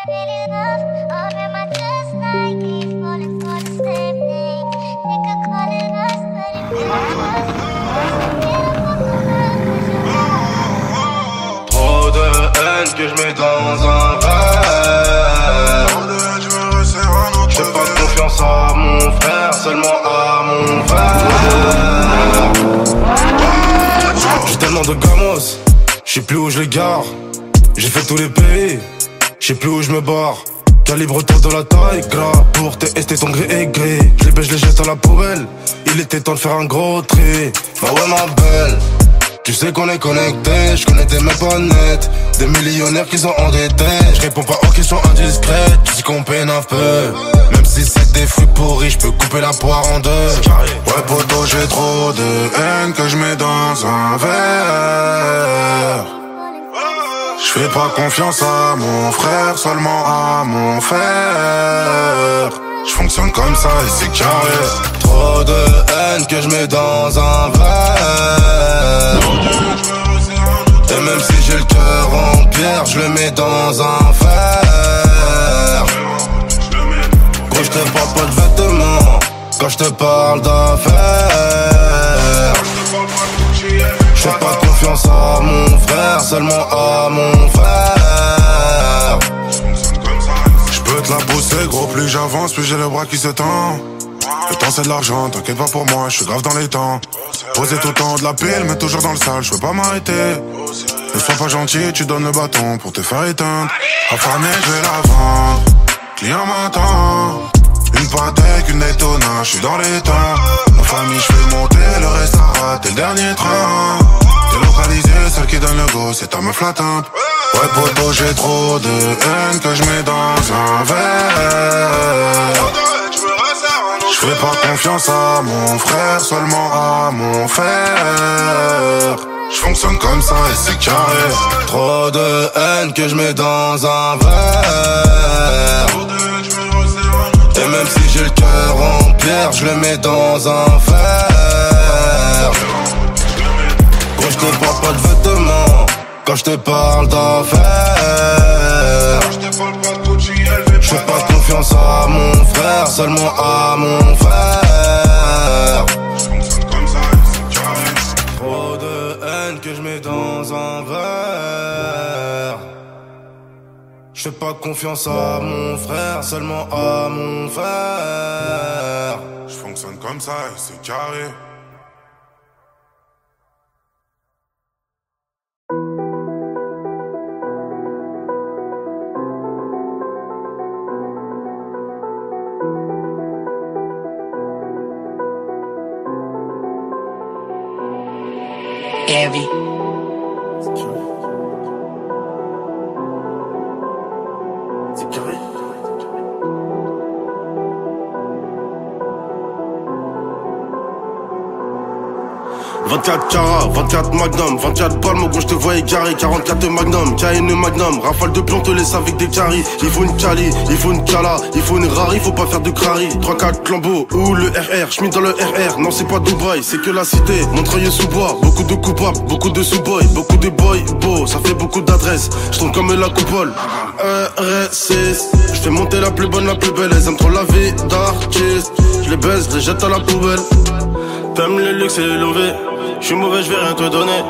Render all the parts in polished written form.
Trop de haine que je mets dans un verre. Je fais pas confiance à mon frère, seulement à mon frère. J'ai tellement de gamos, je sais plus où je les gare. J'ai fait tous les pays, je sais plus où je me barre. Calibre autour de la taille, gras. Pour tester ton gré et gris. Je les baisse, je les jette à la poubelle. Il était temps de faire un gros tri. Bah ouais ma belle, tu sais qu'on est connectés. Je connais tes mecs pas nets, des millionnaires qui sont endettés. Je réponds pas aux questions indiscrètes. Tu sais qu'on peine un peu. Même si c'est des fruits pourris, je peux couper la poire en deux. Ouais poto, j'ai trop de haine que je mets dans un verre. Je fais pas confiance à mon frère, seulement à mon frère. Je fonctionne comme ça et c'est carré. Trop de haine que je mets dans un verre. Et même si j'ai le cœur en pierre, je le mets dans un fer. Quand je te parle pas de vêtements, quand je te parle d'affaires. Je fais pas confiance à mon frère, seulement à mon frère. Je peux te la pousser gros, plus j'avance, plus j'ai le bras qui se tend. Le temps c'est de l'argent, t'inquiète pas pour moi, je suis grave dans les temps. Poser tout le temps de la pile, mais toujours dans le sale, je peux pas m'arrêter. Ne sois pas gentil, tu donnes le bâton pour te faire éteindre. Affamé, je vais la vendre, client m'entend. Une patek, une étonnante, je suis dans les temps. Ma famille, je fais monter, le reste à rater le dernier train. Délocalisé, celle qui donne le go, c'est ta meuf la tempe. Ouais poto, j'ai trop de haine que je mets dans un verre. Je fais pas confiance à mon frère, seulement à mon frère. Je fonctionne comme ça et c'est carré. Trop de haine que je mets dans un verre. Et même si j'ai le cœur en pierre, je le mets dans un fer. Quand je te parle pas de vêtements, quand je te parle d'affaires. Je fais pas confiance à mon frère, seulement à mon frère. Trop de haine que je mets dans un verre. Je fais pas confiance à mon frère, seulement à mon frère. Je fonctionne comme ça et c'est carré. Heavy. 24 carats, 24 magnum, 24 balles, mon gros, je te vois égaré. 44 magnum, KN magnum, rafale de plomb, te laisse avec des caries. Il faut une cali, il faut une cala, il faut une rari, faut pas faire de crari. 3-4 clambeaux, ou le RR, j'mets dans le RR. Non, c'est pas Dubaï, c'est que la cité. Montreuil sous bois, beaucoup de coupables, beaucoup de sous-boys, beaucoup de boys beaux, ça fait beaucoup d'adresses. J'tombe comme la coupole. RSS, j'fais monter la plus bonne, la plus belle. Elles aiment trop la vie d'artiste. J'les baise, j'les jette à la poubelle. T'aimes le luxe et l'élevé. J'suis mauvais, j'vais rien te donner.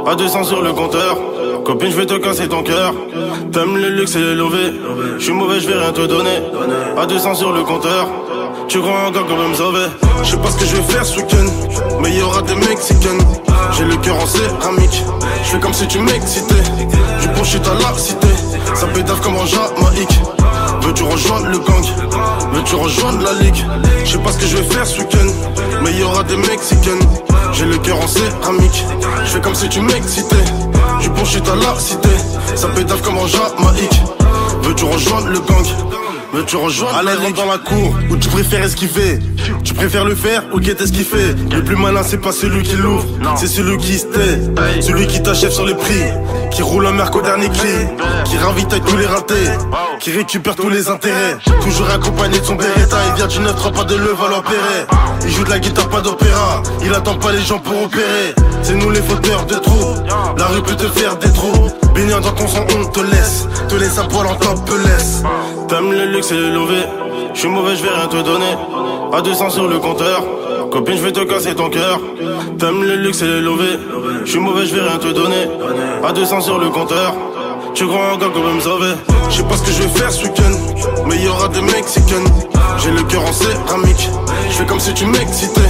À 200 sur le compteur. Copine, j'vais te casser ton cœur. T'aimes le luxe et l'élevé. J'suis mauvais, j'vais rien te donner. À 200 sur le compteur. Tu crois encore qu'on va me sauver? J'sais pas ce que je vais faire ce week-end, mais y'aura des Mexicaines. J'ai le cœur en céramique. J'fais comme si tu m'excitais. Du bullshit à la cité. Ça pédave comme en Jamaïque. Veux-tu rejoindre le gang? Veux-tu rejoindre la ligue? J'sais pas ce que je vais faire ce week-end, mais y'aura des Mexicaines. J'ai le cœur en céramique. J'fais comme si tu m'excitais. Du bullshit à la cité. Ça pédave comme en Jamaïque. Veux-tu rejoindre le gang? Veux-tu rejoindre à l'aide dans la cour, ou tu préfères esquiver? Tu préfères le faire ou guetter ce qu'il fait? Le plus malin c'est pas celui qui l'ouvre, c'est celui qui se tait. Celui qui t'achève sur les prix, qui roule un merc au dernier cri, qui ravitaille tous les ratés, qui récupère tous les intérêts. Toujours accompagné de son Beretta, il vient du 9-3, pas de Levallois-Perret. Il joue de la guitare, pas d'opéra, il attend pas les gens pour opérer. C'est nous les fauteurs de trous, la rue peut te faire des trous. Baignant dans ton sang on te laisse à poil en top laisse. T'aimes le luxe et le lové, j'suis mauvais j'vais rien te donner. À 200 sur le compteur, copine j'vais te casser ton cœur. T'aimes le luxe et le lové, j'suis mauvais j'vais rien te donner. À 200 sur le compteur, tu crois encore qu'on peut me sauver. J'sais pas ce que je vais faire ce week-end, mais y'aura des Mexicaines. J'ai le cœur en céramique, j'fais comme si tu m'excitais.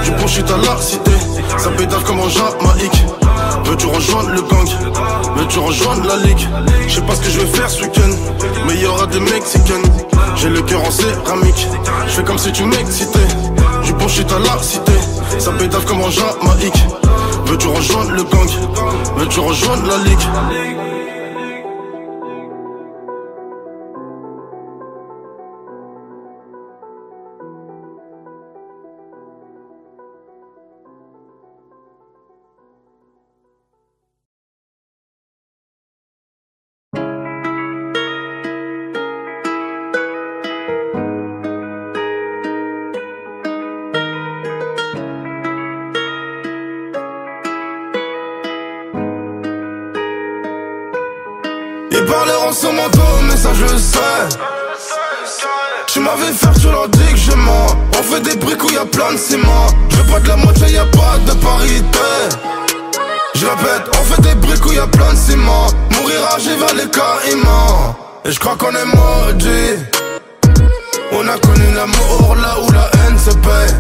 Du bullshit à la cité, ça pétave comme en Jamaïque. Veux-tu rejoindre le gang? Veux-tu rejoindre la ligue? J'sais pas ce que je vais faire ce week-end, mais y'aura des Mexicaines. J'ai le cœur en céramique, j'fais comme si tu m'excitais. Du bullshit à la cité, ça pétave comme en Jamaïque. Veux-tu rejoindre le gang? Veux-tu rejoindre la ligue? Ils parleront sur mon dos, mais ça je le sais. Tu m'avais fait, tu leur dis que je mens. On fait des briques où y'a plein de ciment. Je veux pas de la moitié, y'a pas de parité. Je répète, on fait des briques où y'a plein de ciment. Mourir âgé vers les caïmans. Et je crois qu'on est maudit. On a connu l'amour là où la haine se paie.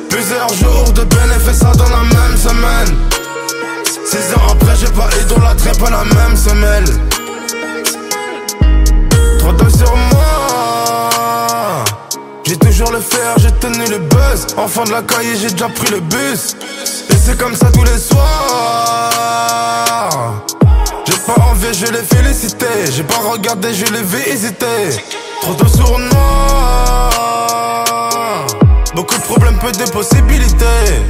Plusieurs jours de bénéfices dans la même semaine. 6 ans après j'ai pas idolâtré pas la même semelle. Trop d'œil sur moi. J'ai toujours le fer, j'ai tenu le buzz. Enfant de la caille, j'ai déjà pris le bus. Et c'est comme ça tous les soirs. J'ai pas envie, je l'ai félicité. J'ai pas regardé, je l'ai vu hésiter. Trop d'œil sur moi. Beaucoup de problèmes, peu de possibilités.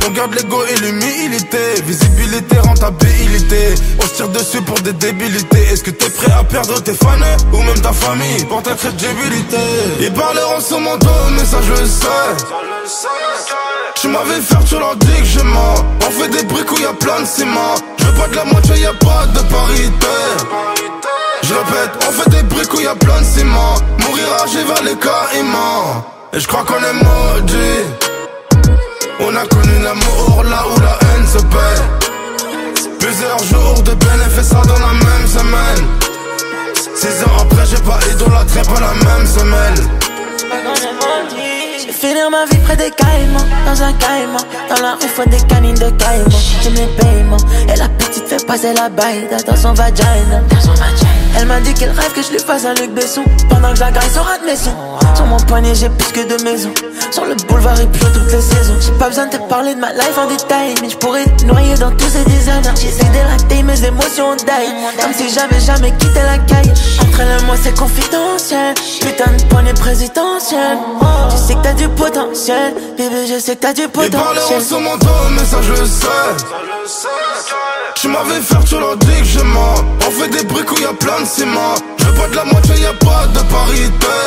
On garde l'ego et l'humilité. Visibilité, rentabilité. On se tire dessus pour des débilités. Est-ce que t'es prêt à perdre tes fans ou même ta famille pour ta crédibilité? Ils parleront sur mon dos, mais ça je le sais. Tu m'avais fait, tu leur dis que je mens. On fait des briques où y'a plein de ciment. Je veux pas de la moitié, y'a pas de parité. Je répète, on fait des briques où y'a plein de ciment. Mourir âgé vers les caïmans. Et je crois qu'on est maudit. On a connu l'amour là où la haine se paie. Plusieurs jours de bénéfices dans la même semaine. 6 ans après j'ai pas idolâtré pas la même semelle. Je vais finir ma vie près des caïmans. Dans un caïman. Dans la rue faut des canines de caïmans. J'aime les paiements. Et la petite fait passer la baille dans son vagina. Elle m'a dit qu'elle rêve que je lui fasse un Luc Besson. Pendant que j'agresse sur un de mes sons. Sur mon poignet j'ai plus que 2 maisons. Sur le boulevard il pleut toutes les saisons. J'ai pas besoin de te parler de ma life en détail, mais je pourrais te noyer dans tous ces designers. J'essaie d'élater mes émotions die. Comme si j'avais jamais quitté la caille. Entre elle et moi c'est confidentiel. Putain de poignée présidentielle. Je sais que t'as du potentiel. Bébé je sais que t'as du potentiel. Ils parleront sur mon dos mais ça je le sais. Tu m'avais fait, tu leur dis que je mens. On fait des briques où y'a plein de ciment. Je veux pas de la moitié, y'a pas de parité.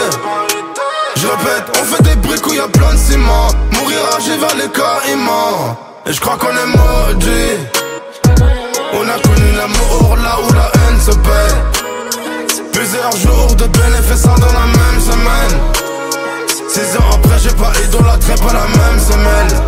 Je répète, on fait des briques où y'a plein de ciment. Mourir âgé vers les caïmans. Et je crois qu'on est maudit. On a connu l'amour là où la haine se paie. Plusieurs jours de bénéfices dans la même semaine. 6 ans après j'ai pas idolâtré pas la même semelle.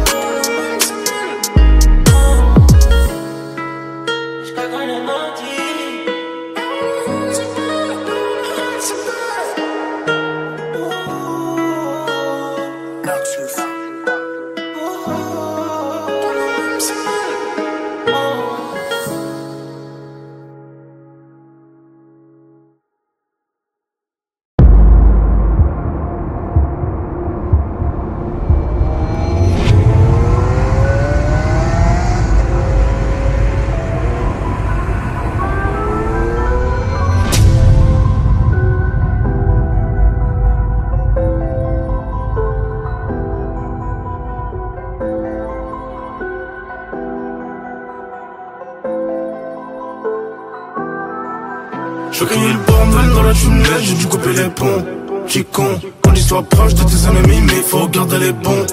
J'ai crié le bordel dans la cheminée, j'ai dû couper les ponts. J'suis con, qu'on y soit proche de tes ennemis, mais faut garder les bons.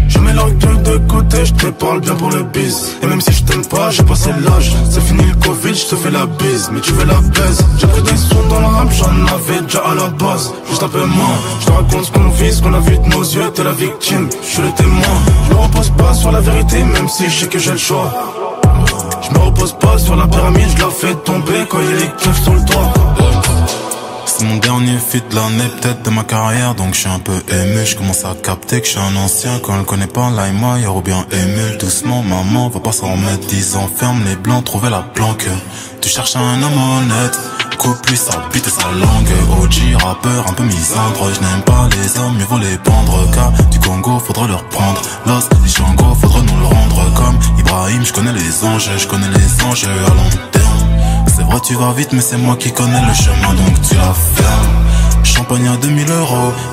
Je mets l'orgueil de côté, je te parle bien pour le bis. Et même si je t'aime pas, pas, j'ai passé l'âge. C'est fini le Covid, je te fais la bise, mais tu veux la baise. J'ai pris des sons dans le rap, j'en avais déjà à la base. Juste un peu moins, je te raconte ce qu'on vit, ce qu'on a vu de nos yeux. T'es la victime, je suis le témoin. Je me repose pas sur la vérité, même si je sais que j'ai le choix. Je me repose pas sur la pyramide, je la fais tomber quand il y a les keufs sur le toit. C'est mon dernier feat de l'année, peut-être de ma carrière, donc je suis un peu ému. Je commence à capter que je suis un ancien. Quand elle connaît pas l'Aïma, ou bien émule. Doucement, maman, va pas s'en remettre. 10 ans, ferme les blancs, trouver la planque. Tu cherches un homme honnête, coupe-lui sa bite et sa langue. OG, rappeur, un peu misandre. Je n'aime pas les hommes, mieux vaut les pendre. Car du Congo, faudrait leur prendre. Lost, les Django, faudrait nous le rendre. Comme Ibrahim, je connais les anges, je connais les anges à long terme. C'est vrai tu vas vite mais c'est moi qui connais le chemin donc tu la fermes. Champagne à 2000 €,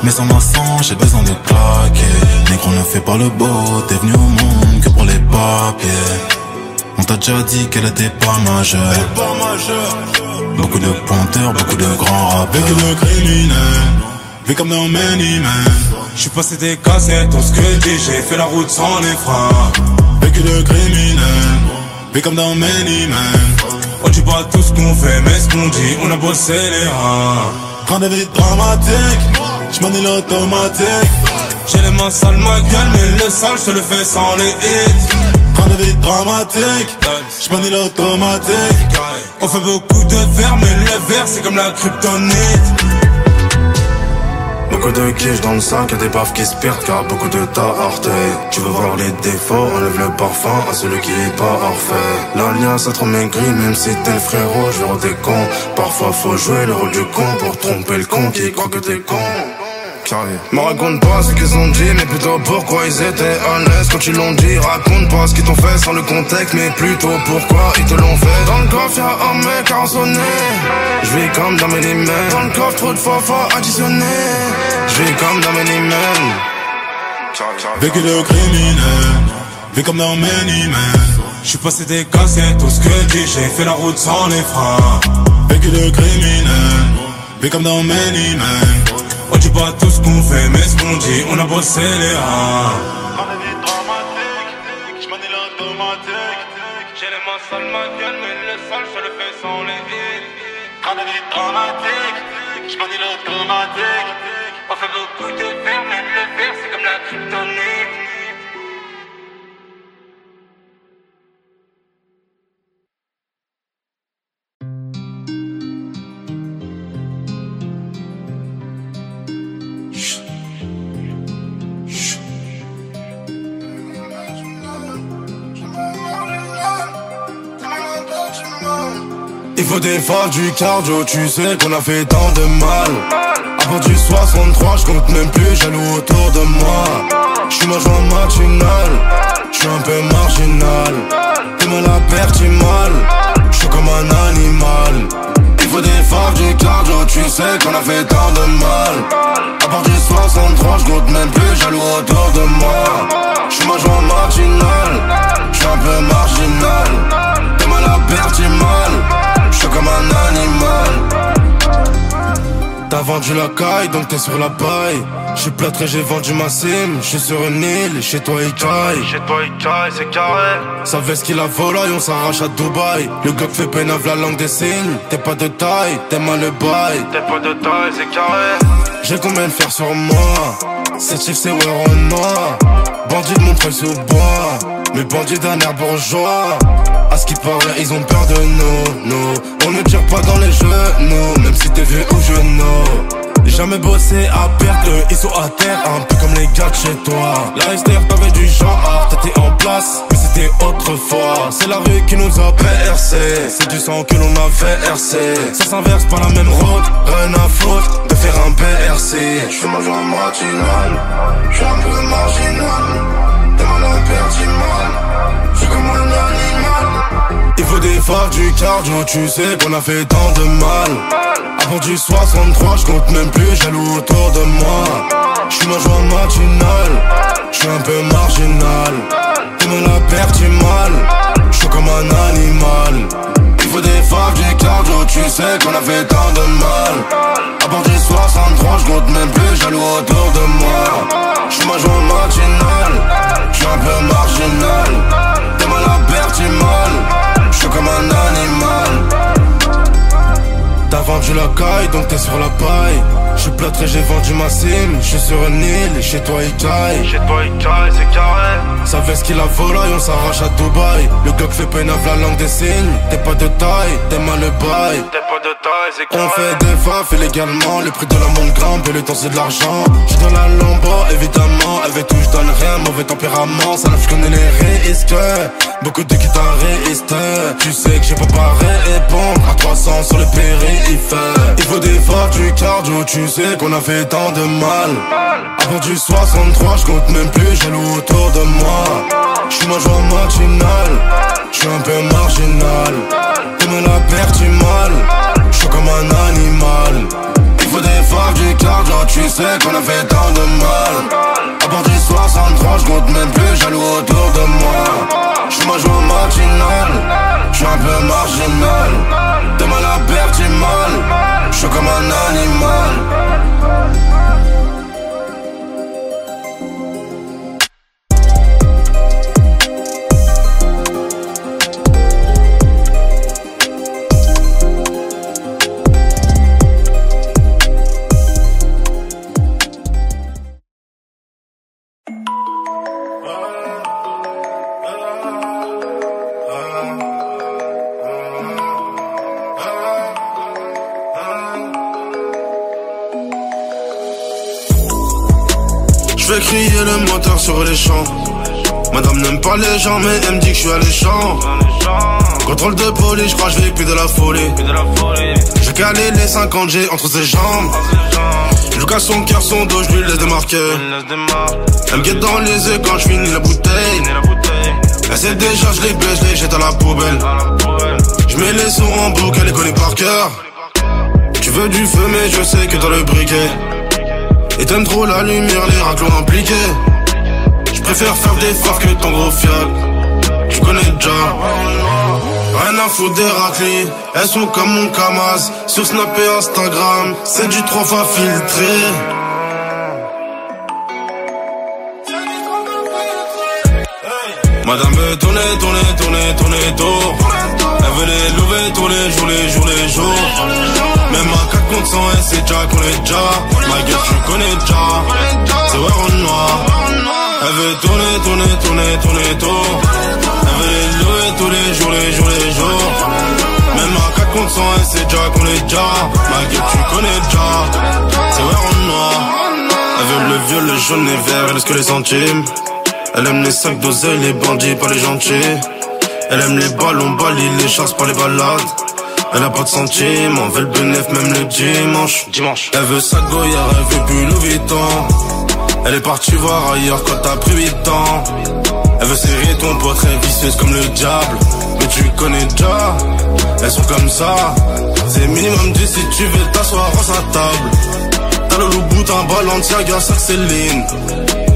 mais sans ma sang j'ai besoin de claquer. Négro ne fait pas le beau, t'es venu au monde que pour les papiers. On t'a déjà dit qu'elle était pas majeure. Beaucoup de pointeurs, beaucoup de grands rappeurs. Vécu de criminels, vu comme dans Many Men. J'suis passé des cassettes, tout ce que dit, j'ai fait la route sans les freins. Vécu de criminels, vu comme dans Many Men. On dit pas tout ce qu'on fait, mais ce qu'on dit, on a bossé les reins. Train de vie dramatique, j'manie l'automatique. J'ai les mains sales, ma gueule, mais le sale, je te le fais sans les hits. Train de vie dramatique, j'manie l'automatique. On fait beaucoup de verre, mais le verre, c'est comme la kryptonite. Beaucoup de quiches dans le sac, y'a des baffes qui se perdent car beaucoup de tas orteils. Tu veux voir les défauts, enlève le parfum à celui qui est pas orfait. L'alliance a trop maigri, même si t'es le frérot, je des cons. Parfois faut jouer le rôle du con pour tromper le con qui croit que t'es con. Me raconte pas ce qu'ils ont dit, mais plutôt pourquoi ils étaient à l'aise quand ils l'ont dit. Raconte pas ce qu'ils t'ont fait sans le contexte, mais plutôt pourquoi ils te l'ont fait. Dans le coffre y'a un mec à rançonner, j'vis comme dans mes limits. Dans le coffre trop de fois additionné, j'vis comme dans mes limits. Vécu de criminel, vu comme dans Many Men. J'suis passé des cassettes, tout ce que dit, j'ai fait la route sans les freins. Vécu de criminel, vu comme dans Many Men. On dit pas tout ce qu'on fait, mais ce qu'on dit, on a bossé les reins. Train de vie dramatique, j'manie l'automatique. J'ai les mains sales, ma gueule, mais le sale, je te le fais sans les hits. Train de vie dramatique, j'manie l'automatique. On fait beaucoup de verre, mais le verre, c'est comme la kryptonite. Il faut des phases du cardio, tu sais qu'on a fait tant de mal. Avant du 63, je compte même plus jaloux autour de moi. J'suis ma joie matinale, j'suis un peu marginal. T'es mal à perdre, t'es mal, j'suis comme un animal. Il faut des phases du cardio, tu sais qu'on a fait tant de mal. Avant du 63, je compte même plus jaloux autour de moi. J'suis ma joie matinale, j'suis un peu marginal. T'es mal à perdre, t'es mal, j'suis comme un animal. T'as vendu la caille, donc t'es sur la paille. J'suis plâtré, j'ai vendu ma sim. J'suis sur une île, chez toi il caille. Chez toi il caille, c'est carré. Sa veste qu'il a volaille, on s'arrache à Dubaï. Le Glock fait pénave la langue des signes. T'es pas de taille, t'es mal le bail. T'es pas de taille, c'est carré. J'ai combien de fer sur moi? Cette chiffre c'est ouais en noir. Bandit de mon treuil sous bois. Mais bandits d'un air bourgeois. À ce qui paraît, ils ont peur de nous. On ne tire pas dans les genoux, même si t'es vieux ou genou. Jamais bossé à perdre, ils sont à terre, un peu comme les gars de chez toi. La STR t'avais du genre, t'étais en place, mais c'était autrefois. C'est la rue qui nous a percé, c'est du sang que l'on avait versé. Ça s'inverse pas la même route, rien à foutre de faire un BRC. J'fais ma joie matinale, j'suis un peu marginal. T'es mal à perdre, j'ai mal, j'suis comme un animal. Il faut des phares du cardio, tu sais qu'on a fait tant de mal. Avant du 63, je compte même plus jaloux autour de moi. J'suis ma joie matinale, j'suis un peu marginal. T'es mal à perdre, t'es mal, j'suis comme un animal. Il faut des phares du cardio, tu sais qu'on a fait tant de mal. Avant du 63, je compte même plus jaloux autour de moi. J'suis ma joie matinale, j'suis un peu marginal. T'es mal à perdre, t'es mal, donc t'es sur la paille. Je suis plâtré, j'ai vendu ma cime. Je suis sur une île et chez toi il caille. Chez toi il caille, c'est carré. Ça veste qu'il a volaille, on s'arrache à Dubaï. Le Glock fait peine la langue des signes. T'es pas de taille, t'es mal le bail. T'es pas de taille, c'est carré. On fait des faf illégalement. Le prix de la montre grimpe et le temps c'est de l'argent. J'suis dans la lambo, évidemment. Avec tout j'donne rien, mauvais tempérament. Ça je connais les risques. Beaucoup de guitaristes. Tu sais que j'ai pas pareil répondre à 300 sur le périph'. Il faut des phares du cardio. Tu sais qu'on a fait tant de mal. Avant du 63, j'compte même plus, jaloux autour de moi. J'suis ma joie matinale, j'suis un peu marginal. T'es mal à perdre du mal, j'suis comme un animal. Il faut des phares du cardio, tu sais qu'on a fait tant de mal. Avant du 63, j'compte même plus, jaloux autour de moi. J'suis ma joie matinale, j'suis un peu marginal. T'es mal à perdre du mal, j'suis comme un animal. Je fais crier le moteur sur les champs. Madame n'aime pas les gens mais elle me dit que je suis alléchant. Contrôle de police, je crois que je vais plus de la folie. J'ai calé les 50 G entre ses jambes. Je lui casse son cœur, son dos, je lui laisse démarquer. Elle me guette dans les yeux quand je finis la bouteille. Elle sait déjà, je les baisse, je les jette à la poubelle. Je mets les sons en boucle, elle les connaît par cœur. Tu veux du feu mais je sais que t'as le briquet. Et t'aimes trop la lumière, les raclons impliqués. Je préfère faire des faves que ton gros fiac. Tu connais déjà. Rien à foutre des raclis. Elles sont comme mon Kamaz. Sur Snap et Instagram, c'est du 3 fois filtré. Madame veut tourner, tour. Elle veut les lever tous les jours. Même à 4 contre 100, elle sait déjà qu'on est déjà. Ma gueule, tu connais déjà. C'est ouais en noir. Elle veut tourner, tour. Elle veut les lever tous les jours. Même à 4 contre 100, elle sait déjà qu'on est déjà. Ma gueule, tu connais déjà. C'est ouais en noir. Elle veut le vieux, le jaune, les verts, elle laisse que les centimes. Elle aime les sacs d'oseille, les bandits, pas les gentils. Elle aime les ballons, balis, les chasses, pas les balades. Elle a pas de sentiments, veut le bénéf même le dimanche. Elle veut sa goyère, elle veut plus Louis Vuitton. Elle est partie voir ailleurs quand t'as pris 8 ans. Elle veut serrer ton poids, très vicieuse comme le diable. Mais tu connais déjà, elles sont comme ça. C'est minimum 10 si tu veux t'asseoir à sa table. T'as le loup, t'as un ballon de Saga, ça c'est Céline.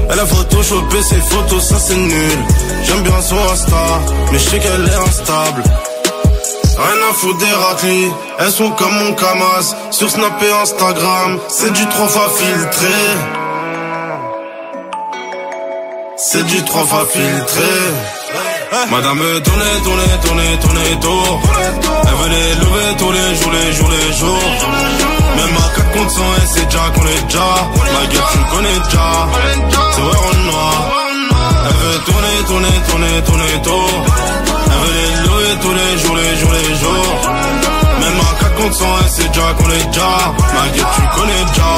Elle a photoshopé ses photos, ça c'est nul. J'aime bien son Insta, mais je sais qu'elle est instable. Rien à foutre des raclis, elles sont comme mon Kamaz. Sur Snap et Instagram, c'est du 3 fois filtré. C'est du 3 fois filtré. Madame veut tourner, tour. Elle veut les lever tous les jours. Même à 4 contre 100, elle sait déjà qu'on est déjà. Ma gueule, tu connais déjà. C'est ouais en noir. Elle veut tourner, tour. Elle veut les lever tous les jours. Même à 4 contre 100, elle sait déjà qu'on est déjà. Ma gueule, tu connais déjà.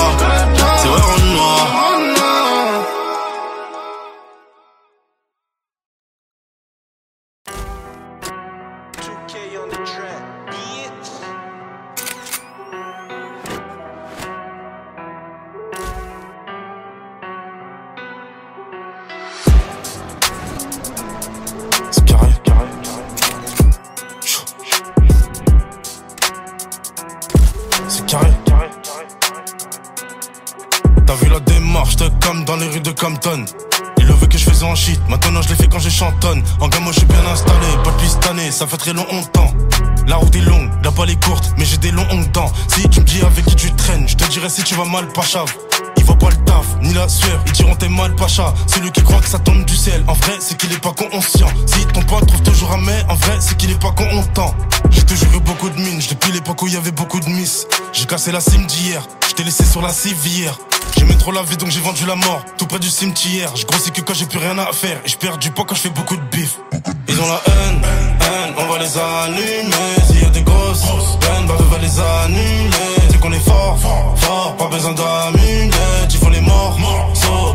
C'est ouais en noir. T'as vu la démarche de Cam dans les rues de Campton. Il le veut que je faisais en shit, maintenant je l'ai fait quand j'ai chantonne. En gamme moi je suis bien installé, pas depuis cette année, ça fait très longtemps. La route est longue, la balle est courte, mais j'ai des longs dents. Si tu me dis avec qui tu traînes, je te dirai si tu vas mal, Pacha. Il voit pas le taf, ni la sueur, ils diront t'es mal, Pacha. Celui qui croit que ça tombe du ciel, en vrai c'est qu'il est pas conscient. Si ton pote trouve toujours un mais, en vrai c'est qu'il est pas content. J'ai toujours eu beaucoup de mine, depuis l'époque beaucoup, y'avait beaucoup de miss. J'ai cassé la cime d'hier, j't'ai laissé sur la civière. J'aimais trop la vie donc j'ai vendu la mort, tout près du cimetière. Je grossis que quand j'ai plus rien à faire, et je perds du poids quand je fais beaucoup de bif. Ils ont la haine, on va les allumer. S'il y a des grosses peines, bah on va les annuler. C'est qu'on est fort, pas besoin d'amulettes. Ils font les morts,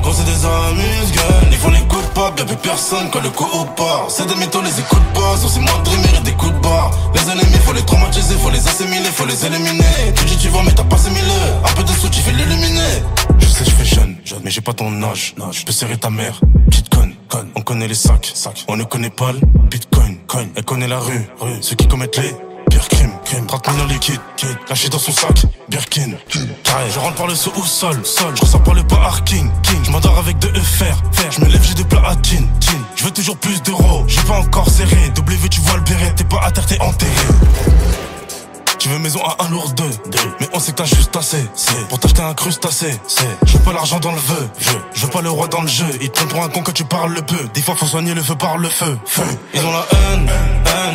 gros c'est des amuse-gueules. Ils font les coups de pop, y'a plus personne quand le coup part. C'est des mythos, les écoutes pas, sauf c'est moi de mérite des coups de barre. Les ennemis faut les traumatiser, faut les assimiler, faut les éliminer. Tu dis tu vas mais t'as pas 6000. Un peu de sous tu fais l'illuminer. Je sais je fais jeune, mais j'ai pas ton âge. Je peux serrer ta mère, petite conne. On connaît les sacs, on ne connaît pas le bitcoin. Elle connaît la rue, ceux qui commettent les pires crimes. 30 millions liquide, lâché dans son sac, Birkin. Je rentre par le sous-sol, je ressors par le parking. Je m'endors avec de EFR, je me lève j'ai des platines. Je veux toujours plus d'euros, j'ai pas encore serré. W tu vois le béret, t'es pas à terre, t'es enterré. Tu veux maison à 1 lourd 2, mais on sait que t'as juste assez. Pour t'acheter un crustacé, je veux pas l'argent dans le vœu, je veux pas le roi dans le jeu. Ils te prennent pour un con que tu parles peu. Des fois faut soigner le feu par le feu. Ils ont la haine,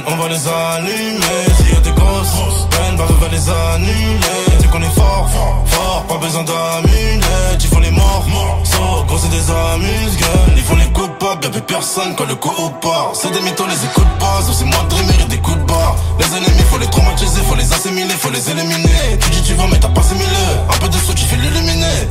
on va les allumer. S'il y a des grosses peines, bah on va les annuler. C'est qu'on est fort, pas besoin d'amulettes. Ils font les morts, gros c'est des amuse-gueules. Ils font les coups de pop, y'a plus personne quand le coup part. C'est des mythos, les écoutes pas, sauf c'est moi de mérite des coups de barre. Les ennemis faut les traumatiser, faut les assimiler, faut les éliminer. Tu dis tu vas mais t'as pas 6000. Un peu de sous tu fais l'illuminer.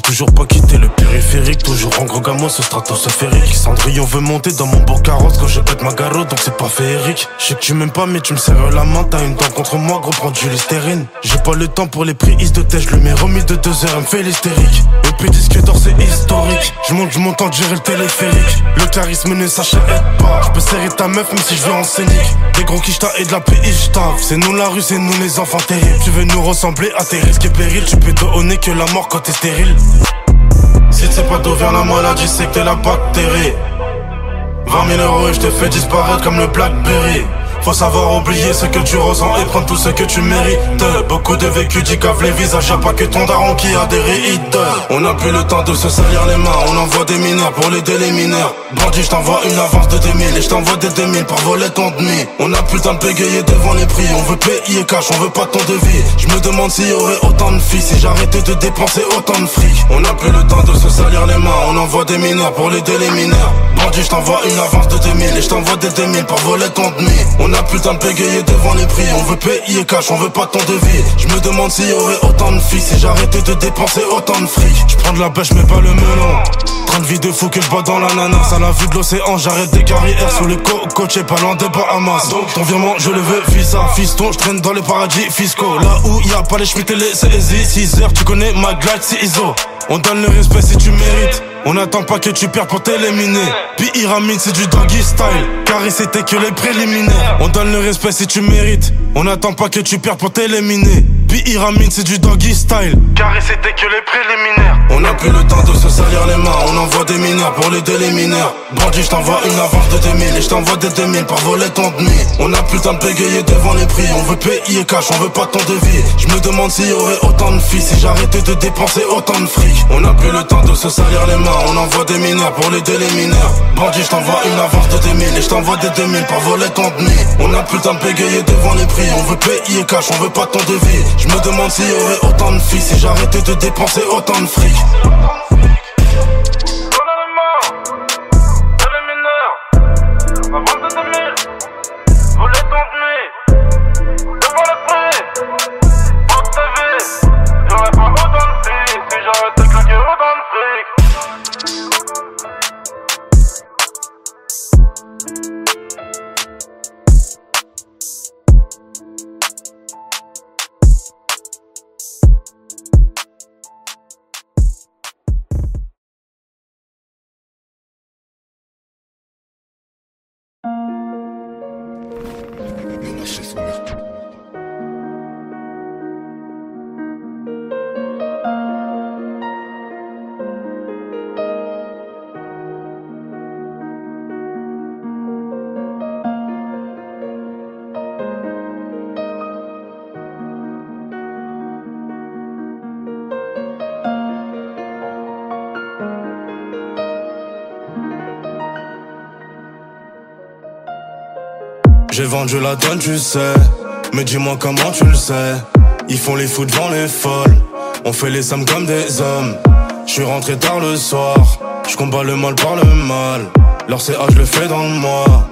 Toujours pas quitté le périphérique, toujours en gros gamos ce stratosphérique. Cendrillon veut monter dans mon beau carrosse quand je pète ma garotte, donc c'est pas féerique. Je sais que tu m'aimes pas mais tu me serres la main, t'as une dent contre moi, gros prends du Listerine. J'ai pas le temps pour les prises de tête, je le mets remis de 2 heures, elle me fait l'hystérique. Le petit disque d'or c'est historique, je monte du montant de gérer le téléphérique. Le charisme ne s'achète pas, je peux serrer ta meuf même si je vais en scénique. Des gros quicheta et de la PIJ-taf, c'est nous la rue, c'est nous les enfants terribles. Tu veux nous ressembler à tes risques et périls, tu peux donner que la mort quand t'es stérile. Si tu sais pas d'où vient la maladie, c'est que t'es la bactérie. 20 000 euros et je te fais disparaître comme le Blackberry. Faut savoir oublier ce que tu ressens et prendre tout ce que tu mérites. Beaucoup de vécu cave les visages, y'a pas que ton daron qui a des rides. On n'a plus le temps de se salir les mains, on envoie des mineurs pour les les mineurs. Bandit, je t'envoie une avance de 2000 et je t'envoie des 2000 pour voler ton demi. On n'a plus le temps de bégayer devant les prix, on veut payer cash, on veut pas ton devis. Je me demande s'il y aurait autant de filles si j'arrêtais de dépenser autant de fric. On n'a plus le temps de se salir les mains, on envoie des mineurs pour les mineurs. Bandit, je t'envoie une avance de 2000 et je t'envoie des 2000 pour voler ton demi. On a plus le temps de bégayer devant les prix, on veut payer cash, on veut pas ton devis. Je me demande s'il y aurait autant de filles si j'arrêtais de dépenser autant de fric. Je prends de la pêche mais pas le melon. Train de vie de fou que je bois dans l'ananas. À la vue de l'océan, j'arrête des carrières sous les cocotiers, pas loin des Bahamas. Donc ton virement, je le veux, visa. Fiston, je traîne dans les paradis fiscaux. Là où y a pas les Schmitt et les CSI. 6 heures, tu connais ma glide, c'est ISO. On donne le respect si tu mérites. On n'attend pas que tu perds pour t'éliminer. Puis Pyramide c'est du doggy style, car c'était que les préliminaires. On donne le respect si tu mérites. On n'attend pas que tu perds pour t'éliminer. Puis Pyramide c'est du doggy style, car c'était que les préliminaires. On n'a plus le temps de se salir les mains, on envoie des mineurs pour les mineurs. Bandit, je t'envoie une avance de 2000 et je t'envoie des 2000 pour voler ton demi. On n'a plus le temps de bégayer devant les prix, on veut payer cash, on veut pas ton devis. Je me demande s'il y aurait autant de filles si j'arrêtais de dépenser autant de fric. On n'a plus le temps de se salir les mains, on envoie des mineurs pour les mineurs. Bandit, je t'envoie une avance de 2000 et je t'envoie des 2000 pour voler ton demi. On n'a plus le temps de bégayer devant les prix, on veut payer cash, on veut pas ton devis. Je me demande s'il y aurait autant de filles si j'arrêtais de dépenser autant de fric. Mais lâcher son mère. J'ai vendu la donne, tu sais. Mais dis-moi comment tu le sais. Ils font les fous devant les folles. On fait les sommes comme des hommes. J'suis rentré tard le soir. J'combats le mal par le mal. Leur CA je le fais dans le mois.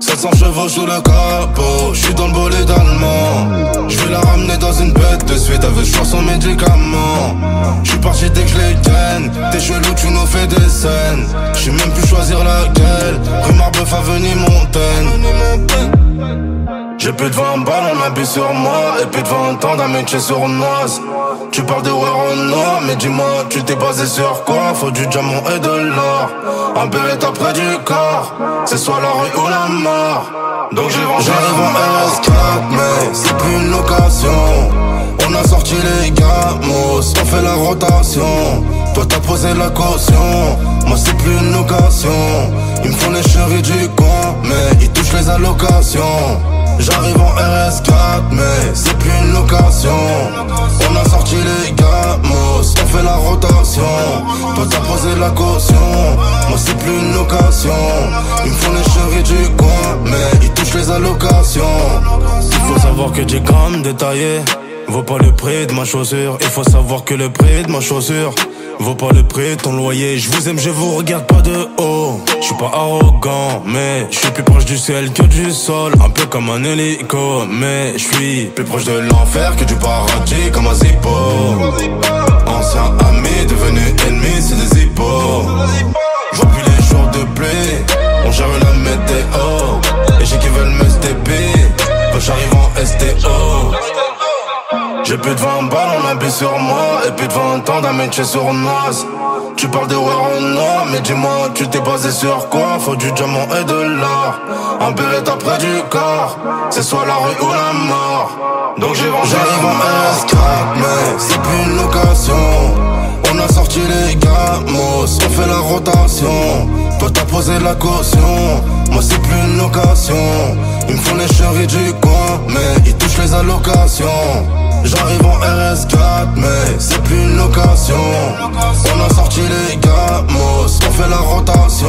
700 chevaux sous le capot. J'suis dans le bolide allemand. J'vais la ramener dans une bête de suite. Elle veut choisir son médicament. J'suis parti dès que je les gagne. T'es chelou, tu nous fais des scènes. J'sais même plus choisir laquelle. Rue Marbeuf, avenue Montaigne. J'ai plus de 20 balles, on habille sur moi. Et plus de 20 ans d'un métier sournoise. Tu parles de ouais au noir, mais dis-moi, tu t'es basé sur quoi? Faut du diamant et de l'or. Un Beretta près du corps. C'est soit la rue ou la mort. Donc j'arrive en RS4, mais c'est plus une location. On a sorti les gamos, on fait la rotation. Toi t'as posé la caution, moi c'est plus une location. Ils me font les chéris du coin, mais ils touchent les allocations. J'arrive en RS4, mais c'est plus une location. On a sorti les gamos, on fait la rotation. Toi t'as posé la caution, moi c'est plus une location. Ils me font les chéris du coin, mais ils touchent les allocations. Il faut savoir que 10 grammes détaillés vaut pas le prix de ma chaussure. Il faut savoir que le prix de ma chaussure vaut pas le prix de ton loyer. Je vous aime, je vous regarde pas de haut. Je suis pas arrogant, mais je suis plus proche du ciel que du sol. Un peu comme un hélico, mais je suis plus proche de l'enfer que du paradis, comme un zippo. Ancien ami devenu ennemi, c'est des hippos. J'vois plus les jours de pluie, on gère la météo. Et j'ai qui veulent me stepper, bah j'arrive en STO. J'ai plus de 20 balles, on habille sur moi. Et plus de 20 ans d'un métier sournoise. Tu parles de ouais au noir, mais dis-moi, tu t'es basé sur quoi? Faut du diamant et de l'or. Un Beretta près du corps. C'est soit la rue ou la mort. Donc j'arrive en RS4, mais c'est plus une location. On a sorti les gamos, on fait la rotation. Toi t'as posé la caution, moi c'est plus une location. Ils me font les chéris du coin, mais ils touchent les allocations. J'arrive en RS4, mais c'est plus une location. On a sorti les gamos, on fait la rotation.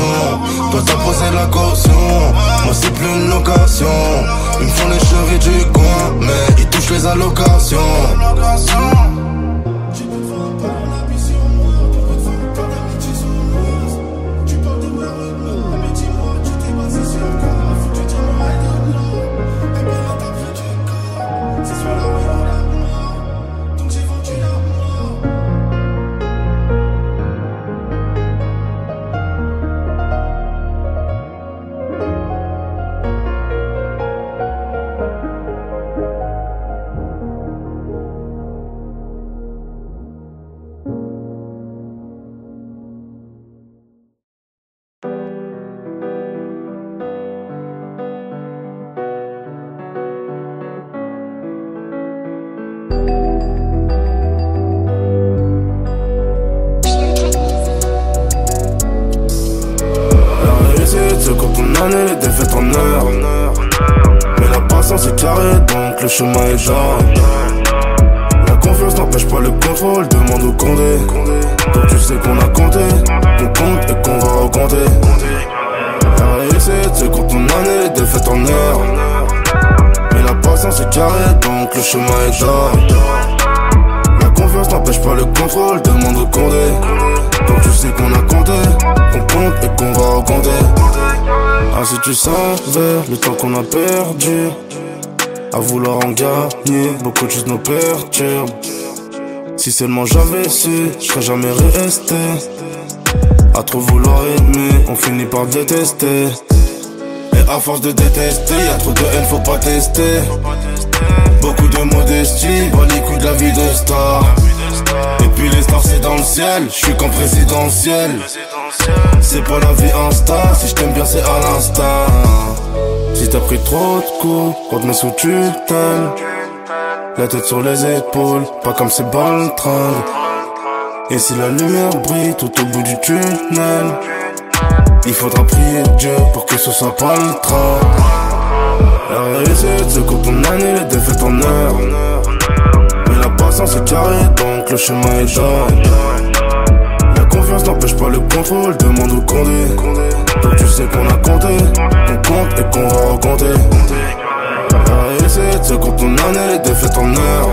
Toi t'as posé la caution, moi c'est plus une location. Ils me font les chéris du coin, mais ils touchent les allocations. Les défaites en heure. Mais la patience est carrée, donc le chemin est jarre. La confiance n'empêche pas le contrôle, demande au Condé. Donc tu sais qu'on a compté, qu'on compte et qu'on va recompter. La réussite c'est quand on a les défaites en heure. Mais la patience est carrée, donc le chemin est jarre. La confiance n'empêche pas le contrôle, demande au Condé. Donc tu sais qu'on a compté, qu'on compte et qu'on va recompter. Ah si tu savais le temps qu'on a perdu à vouloir en gagner, beaucoup de choses nous perturbent. Si seulement j'avais su, je serais jamais resté. À trop vouloir aimer, on finit par détester. Et à force de détester, y'a trop de haine, faut pas tester. Beaucoup de modestie, bas les coups de la vie de star. Et puis les stars c'est dans le ciel, je suis qu'en présidentiel. C'est pas la vie insta, si je t'aime bien c'est à l'instinct. Si t'as pris trop de coups, on te met sous tutelle. La tête sur les épaules, pas comme ces baltringues. Et si la lumière brille tout au bout du tunnel, il faudra prier Dieu pour que ce soit pas le train. La réussite c'est quand on annule les défaites en heure. Mais la patience est carrée donc le chemin est dingue. La confiance n'empêche pas le contrôle, demande au Condé. Donc tu sais qu'on a compté, qu'on compte et qu'on va recompter. La réussite c'est quand on annule les défaites en heure.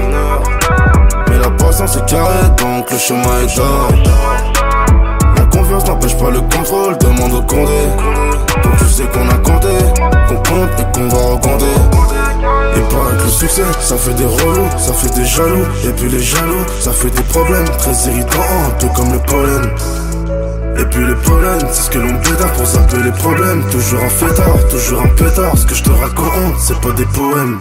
Mais la patience est carrée donc le chemin est dingue. La confiance n'empêche pas le contrôle, demande au Condé. Donc tu sais qu'on a compté, qu'on compte et qu'on va recompter. Il paraît que le succès, ça fait des relous, ça fait des jaloux. Et puis les jaloux, ça fait des problèmes très irritants, un peu comme le pollen. Et puis les pollens, c'est ce que l'on pétard pour zapper les problèmes. Toujours un fêtard, toujours un pétard. Ce que je te raconte, c'est pas des poèmes.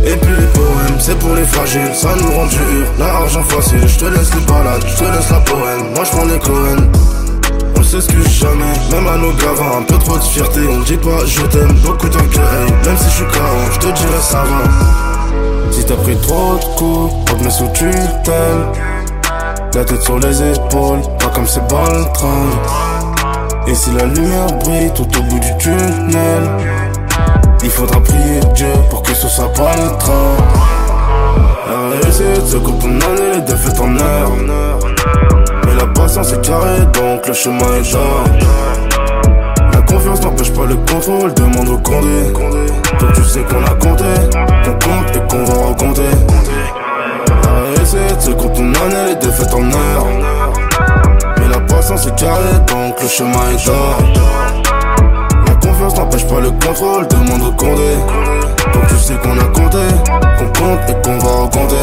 Et puis les poèmes, c'est pour les fragiles, ça nous rend dur. L'argent facile, je te laisse les balades, je te laisse la poème. Moi je prends les Cohen. On s'excuse jamais, même à nos gavins, un peu trop de fierté. On dit pas je t'aime, beaucoup tant que hey. Même si je suis carré, je te dirais ça va. Si t'as pris trop de coups, on te met sous tutelle. La tête sur les épaules, pas comme ces baltringues. Et si la lumière brille tout au bout du tunnel, il faudra prier Dieu pour que ce soit pas le train. La réussite c'est quand on annule les défaites en heure. Mais la patience est carrée donc le chemin est dingue. La confiance n'empêche pas le contrôle, demande au Condé. Donc tu sais qu'on a compté, qu'on compte et qu'on va recompter. La réussite c'est quand on annule les défaites en heure. Mais la patience est carrée donc le chemin est dingue. La confiance n'empêche pas le contrôle, demande au Condé. Donc tu sais qu'on a compté, qu'on compte et qu'on va recompter.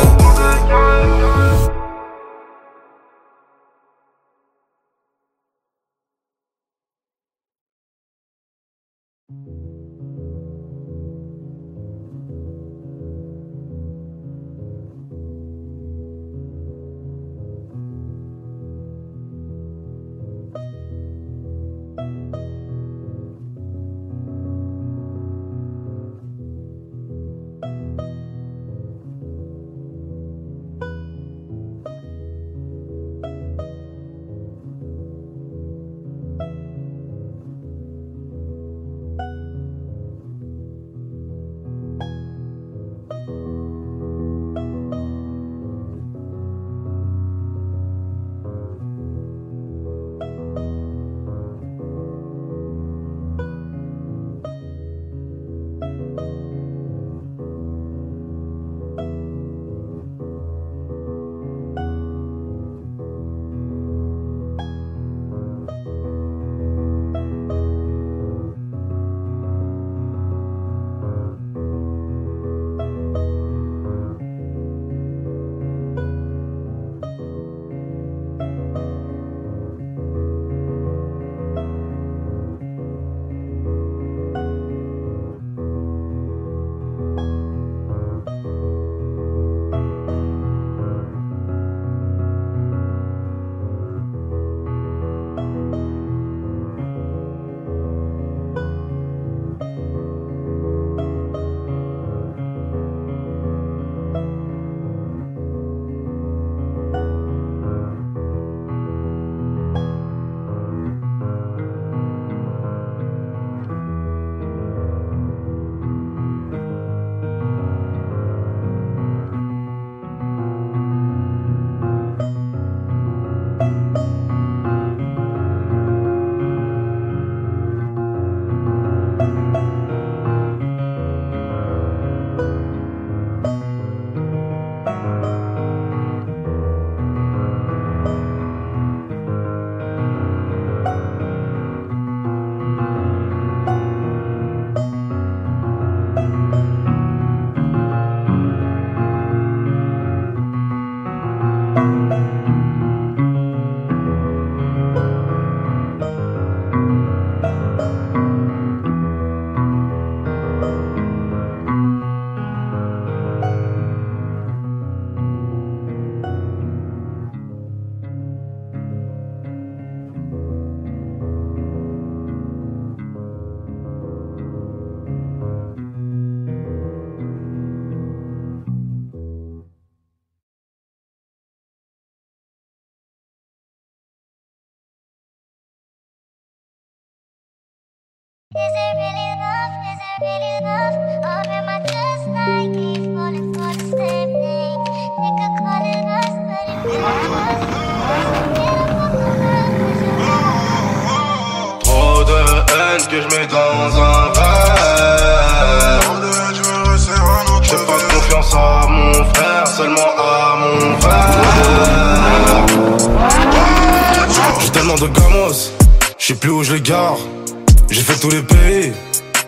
fait tous les pays,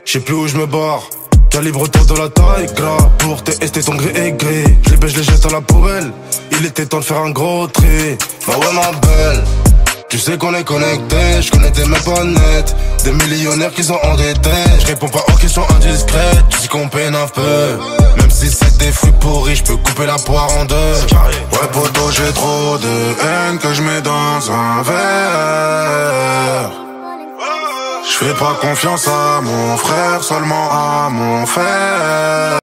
je sais plus où je me barre. Calibre-toi de la taille, gras. Pour tester ton gré et gris. Je les baisse, je les jette à la poubelle. Il était temps de faire un gros tri. Bah ouais ma belle, tu sais qu'on est connectés. Je connais tes mecs pas net. Des millionnaires qui sont endettés. Je réponds pas aux questions indiscrètes. Tu sais qu'on peine un peu. Même si c'est des fruits pourris, je peux couper la poire en deux. Ouais poto, j'ai trop de haine que je mets dans un verre. Je fais pas confiance à mon frère, seulement à mon frère.